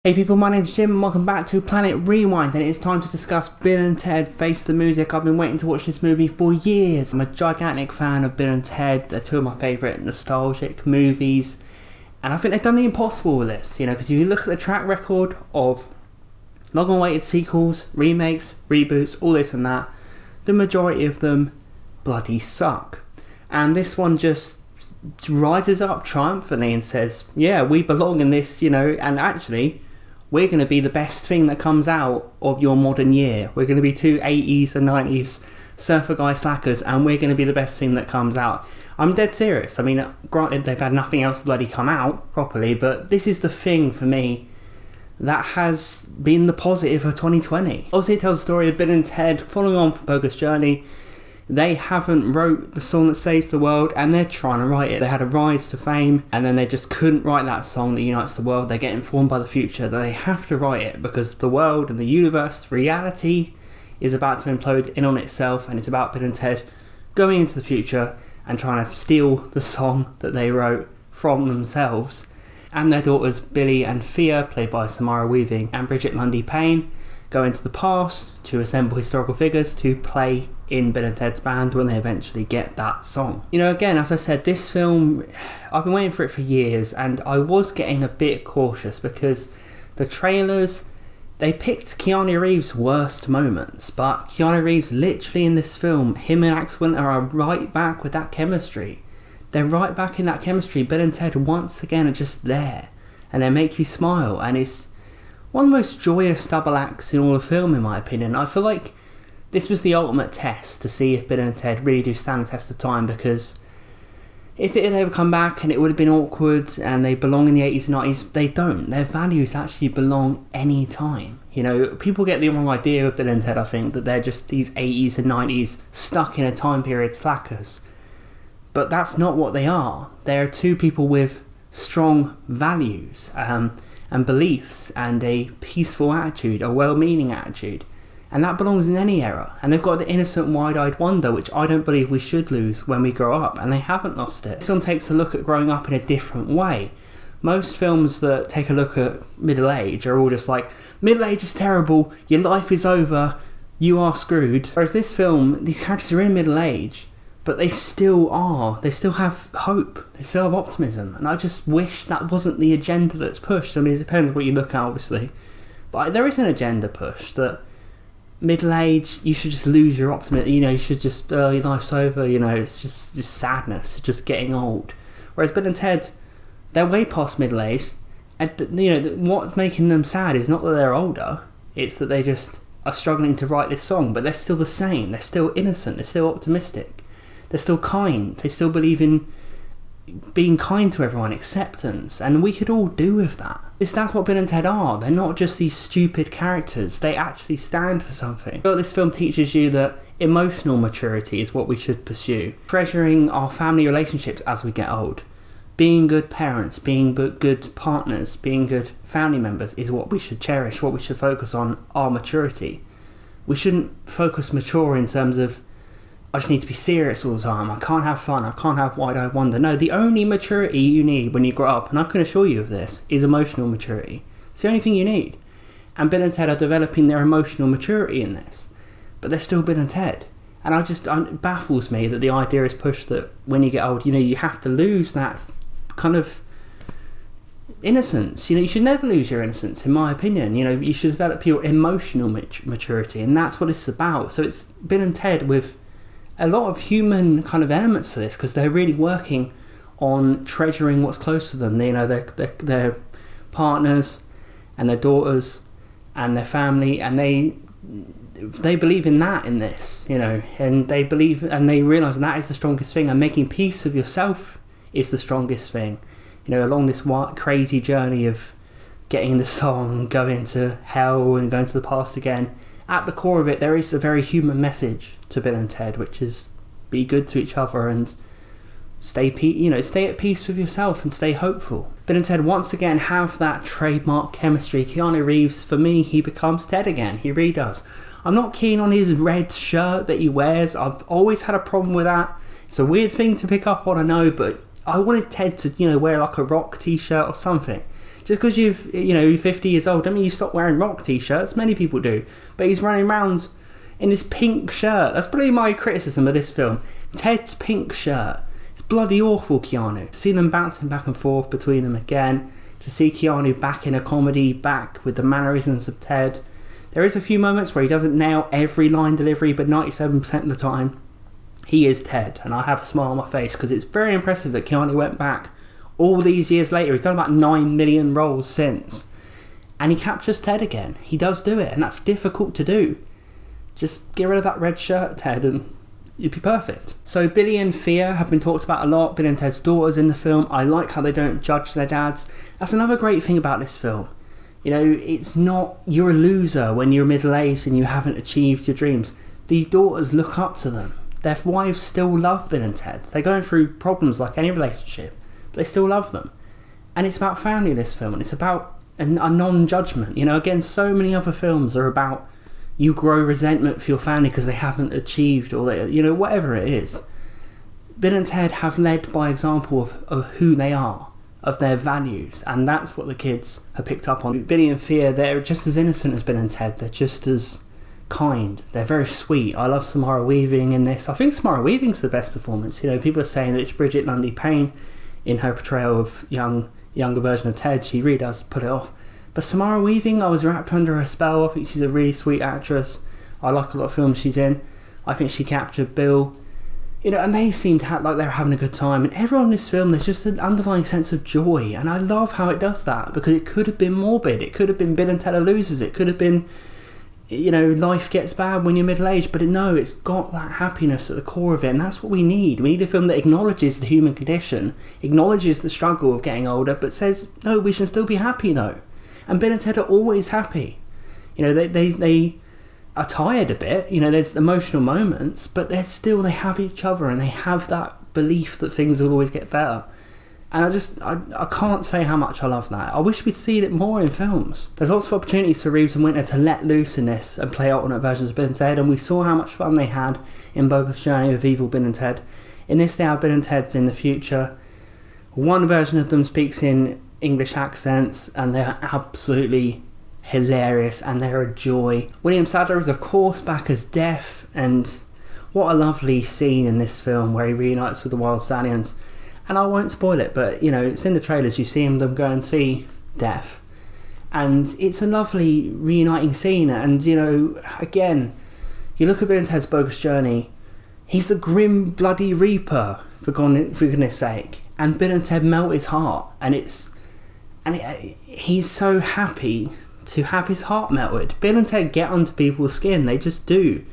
Hey people, my name's Jim and welcome back to Planet Rewind, and it's time to discuss Bill and Ted Face the Music. I've been waiting to watch this movie for years. I'm a gigantic fan of Bill and Ted. They're two of my favourite nostalgic movies, and I think they've done the impossible with this, because if you look at the track record of long awaited sequels, remakes, reboots, all this and that, the majority of them bloody suck. And this one just rises up triumphantly and says, yeah, we belong in this, and actually we're going to be the best thing that comes out of your modern year. We're going to be two 80s and 90s surfer guy slackers, and we're going to be the best thing that comes out. I'm dead serious. I mean, granted, they've had nothing else bloody come out properly, but this is the thing for me that has been the positive of 2020. Obviously, it tells the story of Bill and Ted following on from Bogus Journey. They haven't wrote the song that saves the world, and they're trying to write it. They had a rise to fame, and then they just couldn't write that song that unites the world. They get informed by the future that they have to write it because the world and the universe, reality, is about to implode in on itself, and it's about Bill and Ted going into the future and trying to steal the song that they wrote from themselves. And their daughters Billy and Thea, played by Samara Weaving and Bridgette Lundy Paine, go into the past to assemble historical figures to play in Bill and Ted's band when they eventually get that song. Again, as I said, this film, I've been waiting for it for years, and I was getting a bit cautious because the trailers, they picked Keanu Reeves' worst moments, but Keanu Reeves literally in this film, him and Axe Winter are right back with that chemistry. They're right back in that chemistry. Bill and Ted once again are just there, and they make you smile, and it's one of the most joyous double acts in all the film, in my opinion. I feel like this was the ultimate test to see if Bill and Ted really do stand the test of time, because if it had ever come back and it would have been awkward and they belong in the 80s and 90s, they don't. Their values actually belong any time. People get the wrong idea of Bill and Ted, I think, that they're just these 80s and 90s stuck in a time period slackers. But that's not what they are. They are two people with strong values and beliefs and a peaceful attitude, a well-meaning attitude. And that belongs in any era. And they've got the innocent, wide-eyed wonder, which I don't believe we should lose when we grow up, and they haven't lost it. This film takes a look at growing up in a different way. Most films that take a look at middle age are all just like, middle age is terrible, your life is over, you are screwed. Whereas this film, these characters are in middle age, but they still are. They still have hope. They still have optimism. And I just wish that wasn't the agenda that's pushed. I mean, it depends what you look at, obviously. But there is an agenda push that middle age, you should just lose your optimism. You should just, your life's over. It's just sadness. It's just getting old. Whereas Bill and Ted, they're way past middle age. And, what's making them sad is not that they're older. It's that they just are struggling to write this song. But they're still the same. They're still innocent. They're still optimistic. They're still kind. They still believe in being kind to everyone, acceptance, and we could all do with that. That's what Bill and Ted are. They're not just these stupid characters. They actually stand for something. But this film teaches you that emotional maturity is what we should pursue. Treasuring our family relationships as we get old. Being good parents, being good partners, being good family members is what we should cherish, what we should focus on, our maturity. We shouldn't focus mature in terms of, I just need to be serious all the time, I can't have fun, I can't have wide-eyed wonder. No, the only maturity you need when you grow up, and I can assure you of this, is emotional maturity. It's the only thing you need. And Bill and Ted are developing their emotional maturity in this. But they're still Bill and Ted. And it baffles me that the idea is pushed that when you get old, you have to lose that kind of innocence. You should never lose your innocence, in my opinion. You should develop your emotional maturity, and that's what it's about. So it's Bill and Ted with a lot of human kind of elements to this, because they're really working on treasuring what's close to them. Their partners and their daughters and their family, and they believe in that in this, and they believe and they realise that is the strongest thing, and making peace with yourself is the strongest thing. Along this crazy journey of getting the song, going to hell and going to the past again. At the core of it, there is a very human message to Bill and Ted, which is be good to each other and stay at peace with yourself and stay hopeful. Bill and Ted once again have that trademark chemistry. Keanu Reeves, for me, he becomes Ted again. He really does. I'm not keen on his red shirt that he wears. I've always had a problem with that. It's a weird thing to pick up on, I know, but I wanted Ted to, wear like a rock t-shirt or something. Just because you're 50 years old, I mean, you stop wearing rock t-shirts. Many people do. But he's running around in this pink shirt. That's probably my criticism of this film. Ted's pink shirt. It's bloody awful, Keanu. See them bouncing back and forth between them again. To see Keanu back in a comedy, back with the mannerisms of Ted. There is a few moments where he doesn't nail every line delivery, but 97% of the time, he is Ted. And I have a smile on my face because it's very impressive that Keanu went back all these years later. He's done about 9 million roles since. And he captures Ted again. He does do it, and that's difficult to do. Just get rid of that red shirt, Ted, and you'd be perfect. So Billy and Thea have been talked about a lot. Billy and Ted's daughters in the film. I like how they don't judge their dads. That's another great thing about this film. You know, it's not you're a loser when you're middle-aged and you haven't achieved your dreams. These daughters look up to them. Their wives still love Bill and Ted. They're going through problems like any relationship, but they still love them. And it's about family, this film, and it's about a non-judgment. You know, again, so many other films are about you grow resentment for your family because they haven't achieved or they, you know, whatever it is. Bill and Ted have led by example of who they are, of their values, and that's what the kids have picked up on. Billy and Thea, they're just as innocent as Bill and Ted. They're just as kind. They're very sweet. I love Samara Weaving in this. I think Samara Weaving's the best performance. You know, people are saying that it's Bridgette Lundy Paine in her portrayal of younger version of Ted. She really does put it off. But Samara Weaving, I was wrapped under her spell. I think she's a really sweet actress. I like a lot of films she's in. I think she captured Bill. You know, and they seemed like they were having a good time. And everyone in this film, there's just an underlying sense of joy. And I love how it does that, because it could have been morbid. It could have been Bill and Ted are losers. It could have been, you know, life gets bad when you're middle-aged. But no, it's got that happiness at the core of it. And that's what we need. We need a film that acknowledges the human condition, acknowledges the struggle of getting older, but says, no, we should still be happy though. And Bill and Ted are always happy. You know, they are tired a bit. You know, there's emotional moments, but they have each other and they have that belief that things will always get better. And I can't say how much I love that. I wish we'd seen it more in films. There's lots of opportunities for Reeves and Winter to let loose in this and play alternate versions of Bill and Ted, and we saw how much fun they had in Bogus Journey with Evil Bill and Ted. In this, they have Bill and Ted's in the future. One version of them speaks in English accents, and they're absolutely hilarious, and they're a joy. William Sadler is of course back as Death, and what a lovely scene in this film where he reunites with the Wild Stallions. And I won't spoil it, but you know, it's in the trailers. You see them go and see Death, and it's a lovely reuniting scene. And you know, again, you look at Bill and Ted's Bogus Journey, he's the grim bloody reaper, for goodness sake, and Bill and Ted melt his heart, and he's so happy to have his heart melted. Bill and Ted get under people's skin, they just do.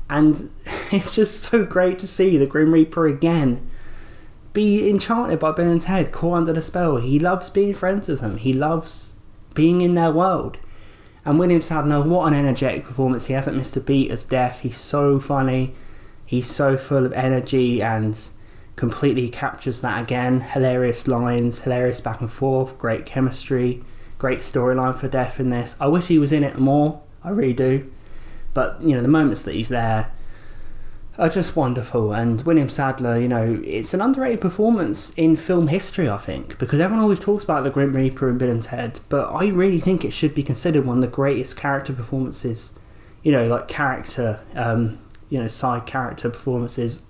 And it's just so great to see the Grim Reaper again be enchanted by Bill and Ted, caught under the spell. He loves being friends with them. He loves being in their world. And William Sadler, what an energetic performance. He hasn't missed a beat as Death. He's so funny. He's so full of energy and completely captures that again. Hilarious lines, hilarious back and forth, great chemistry, great storyline for Death in this. I wish he was in it more, I really do. But, you know, the moments that he's there are just wonderful. And William Sadler, you know, it's an underrated performance in film history, I think, because everyone always talks about the Grim Reaper and Bill and Ted, but I really think it should be considered one of the greatest character performances, you know, like character, side character performances,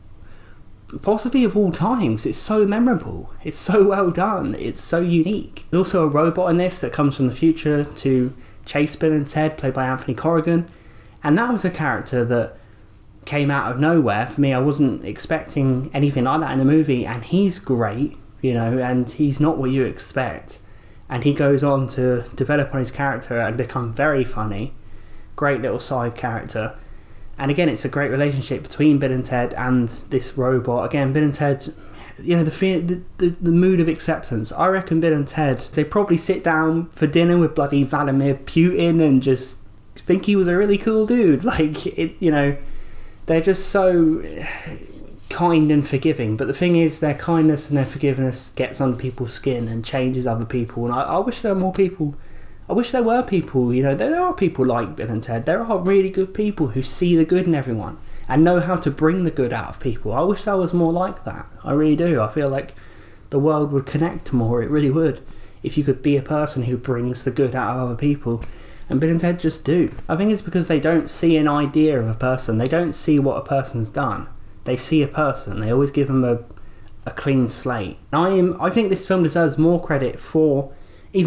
possibly of all times. It's so memorable, it's so well done, it's so unique. There's also a robot in this that comes from the future to chase Bill and Ted, played by Anthony Corrigan, and that was a character that came out of nowhere for me. I wasn't expecting anything like that in a movie, and he's great, you know, and he's not what you expect, and he goes on to develop on his character and become very funny. Great little side character. And again, it's a great relationship between Bill and Ted and this robot. Again, Bill and Ted, you know, the mood of acceptance. I reckon Bill and Ted, they probably sit down for dinner with bloody Vladimir Putin and just think he was a really cool dude. Like, it, you know, they're just so kind and forgiving. But the thing is, their kindness and their forgiveness gets under people's skin and changes other people. And I wish there were more people. I wish there were people, you know, there are people like Bill and Ted. There are really good people who see the good in everyone and know how to bring the good out of people. I wish there was more like that. I really do. I feel like the world would connect more. It really would. if you could be a person who brings the good out of other people. And Bill and Ted just do. I think it's because they don't see an idea of a person. They don't see what a person's done. They see a person. They always give them a clean slate. And I think this film deserves even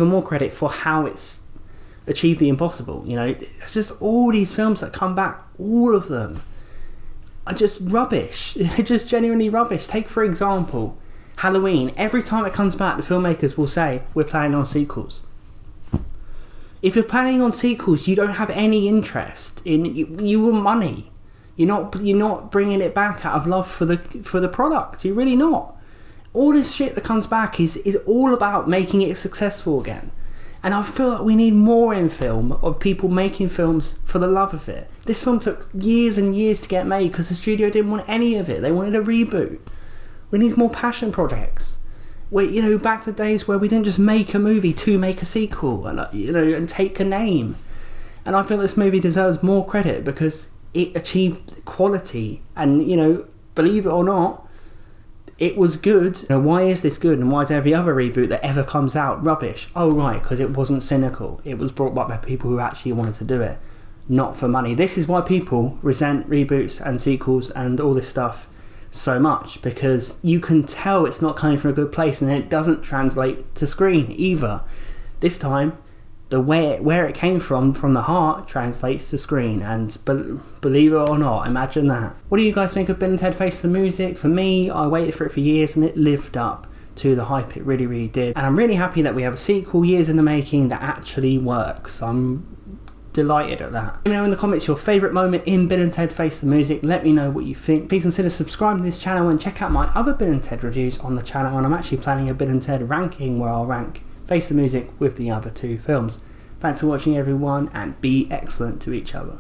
more credit for how it's achieved the impossible. You know, it's just all these films that come back, all of them are just rubbish. They're just genuinely rubbish. Take, for example, Halloween. Every time it comes back, the filmmakers will say, we're planning on sequels. If you're planning on sequels, you don't have any interest in... You want money. You're not bringing it back out of love for the product. You're really not. All this shit that comes back is all about making it successful again. And I feel like we need more in film of people making films for the love of it. This film took years and years to get made because the studio didn't want any of it. They wanted a reboot. We need more passion projects. Back to days where we didn't just make a movie to make a sequel and take a name. And I feel this movie deserves more credit because it achieved quality and, believe it or not, it was good. Why is this good and why is every other reboot that ever comes out rubbish? Oh right, because it wasn't cynical. It was brought back by people who actually wanted to do it, not for money. This is why people resent reboots and sequels and all this stuff so much, because you can tell it's not coming from a good place and it doesn't translate to screen either. This time, where it came from the heart, translates to screen, and believe it or not, imagine that. What do you guys think of Bill and Ted Face the Music? For me, I waited for it for years and it lived up to the hype. It really, really did. And I'm really happy that we have a sequel years in the making that actually works. I'm delighted at that. Let me know in the comments your favourite moment in Bill and Ted Face the Music. Let me know what you think. Please consider subscribing to this channel and check out my other Bill and Ted reviews on the channel, and I'm actually planning a Bill and Ted ranking where I'll rank Face the Music with the other two films. Thanks for watching everyone, and be excellent to each other.